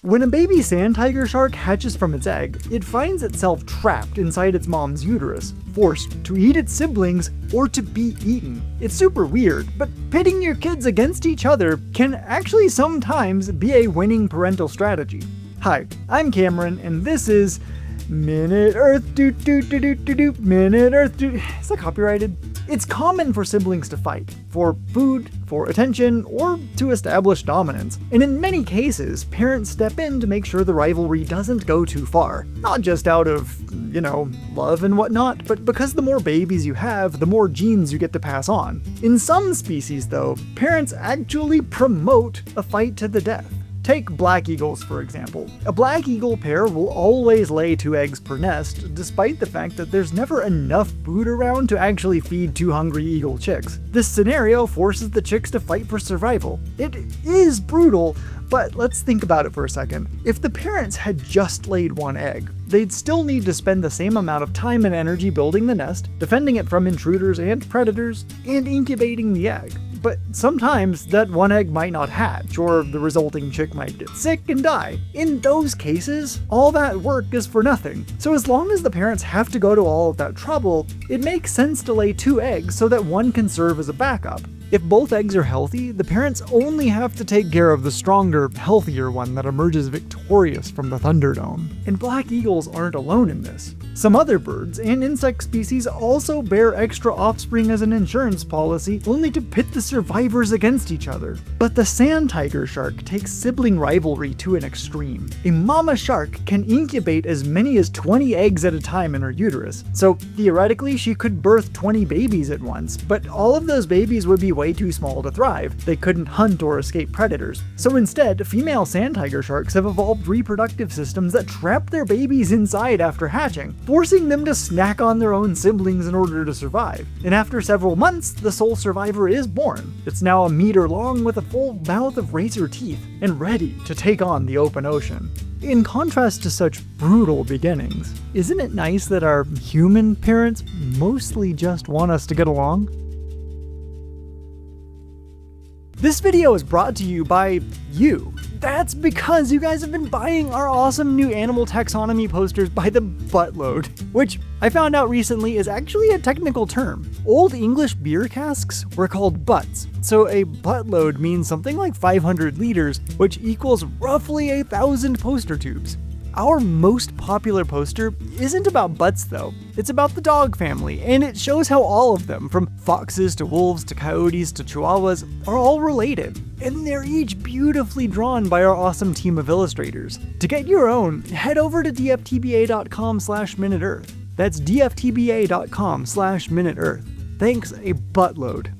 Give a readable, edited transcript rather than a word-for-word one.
When a baby sand tiger shark hatches from its egg, it finds itself trapped inside its mom's uterus, forced to eat its siblings or to be eaten. It's super weird, but pitting your kids against each other can actually sometimes be a winning parental strategy. Hi, I'm Cameron, and this is MinuteEarth. MinuteEarth. Is that copyrighted? It's common for siblings to fight, for food, for attention, or to establish dominance. And in many cases, parents step in to make sure the rivalry doesn't go too far. Not just out of, love and whatnot, but because the more babies you have, the more genes you get to pass on. In some species, though, parents actually promote a fight to the death. Take black eagles, for example. A black eagle pair will always lay 2 eggs per nest, despite the fact that there's never enough food around to actually feed 2 hungry eagle chicks. This scenario forces the chicks to fight for survival. It is brutal, but let's think about it for a second. If the parents had just laid 1 egg, they'd still need to spend the same amount of time and energy building the nest, defending it from intruders and predators, and incubating the egg. But sometimes that 1 egg might not hatch, or the resulting chick might get sick and die. In those cases, all that work is for nothing. So as long as the parents have to go to all of that trouble, it makes sense to lay 2 eggs so that 1 can serve as a backup. If both eggs are healthy, the parents only have to take care of the stronger, healthier one that emerges victorious from the Thunderdome. And black eagles aren't alone in this. Some other birds and insect species also bear extra offspring as an insurance policy, only to pit the survivors against each other. But the sand tiger shark takes sibling rivalry to an extreme. A mama shark can incubate as many as 20 eggs at a time in her uterus. So theoretically, she could birth 20 babies at once, but all of those babies would be way too small to thrive. They couldn't hunt or escape predators. So instead, female sand tiger sharks have evolved reproductive systems that trap their babies inside after hatching, forcing them to snack on their own siblings in order to survive. And after several months, the sole survivor is born. It's now 1 meter long with a full mouth of razor teeth and ready to take on the open ocean. In contrast to such brutal beginnings, isn't it nice that our human parents mostly just want us to get along? This video is brought to you by you. That's because you guys have been buying our awesome new animal taxonomy posters by the buttload, which I found out recently is actually a technical term. Old English beer casks were called butts, so a buttload means something like 500 liters, which equals roughly 1,000 poster tubes. Our most popular poster isn't about butts though, it's about the dog family, and it shows how all of them, from foxes to wolves to coyotes to chihuahuas, are all related. And they're each beautifully drawn by our awesome team of illustrators. To get your own, head over to dftba.com/MinuteEarth. That's dftba.com/MinuteEarth. Thanks a buttload.